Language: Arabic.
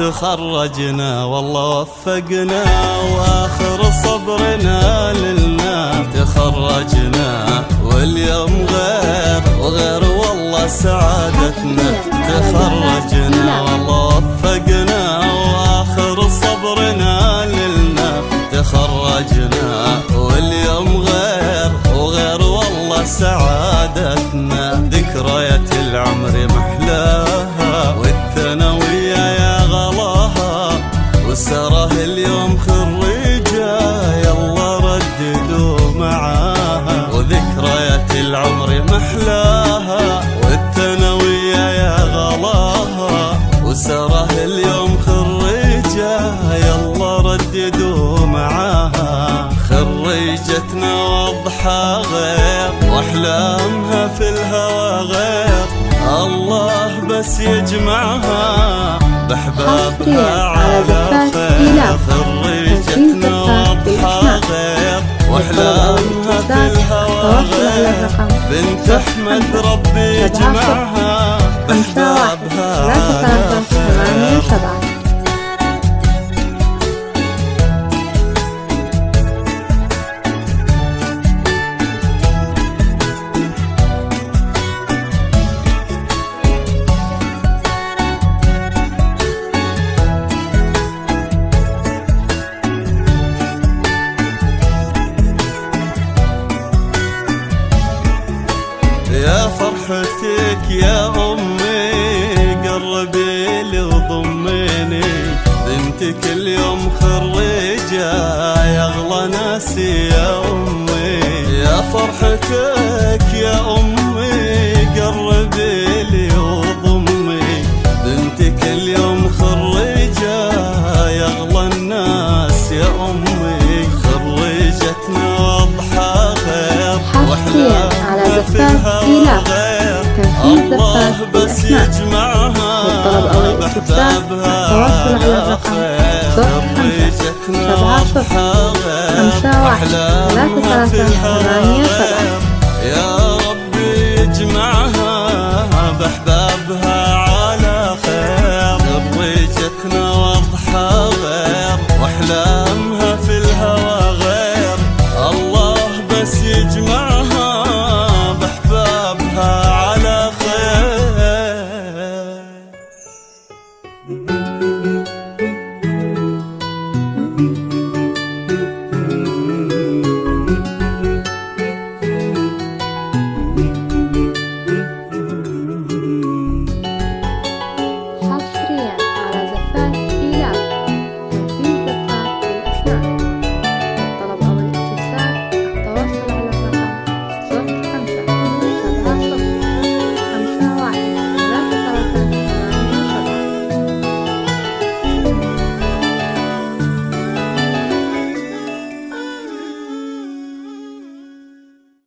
تخرجنا والله وفقنا واخر صبرنا لله. تخرجنا واليوم غير وغير والله سعادتنا. تخرجنا والله وفقنا واخر صبرنا لله. تخرجنا واليوم غير وغير والله سعادتنا. ذكريات العمر محلاها والثانوية يا غلاها وسره اليوم خريجة يلا رددوا معاها. وذكريات العمر محلاها والثانوية يا غلاها وسره اليوم خريجة يلا رددوا معاها. خريجتنا واضحة غير واحلامها في الهوى غير. الله بس يجمعها بأحبابها على خير. خريجتنا واضحة غير واحلامها في الهوى غير. بنت أحمد ربي يجمعها بأحبابها على خير. يا فرحتك يا أمي قربي لي وضميني. بنتك اليوم خريجة يا أغلى ناسي يا أمي. يا فرحتك يا أمي قربي لي وضمي. بنتك اليوم خريجة يا أغلى الناس يا أمي. خريجتنا واضحة غير واحلامها في الهوى غير. الله بس يجمعها بأحبابها على خير. خريجتنا واضحة غير واحلامها في الهوى غير. يا ربي يجمعها بأحبابها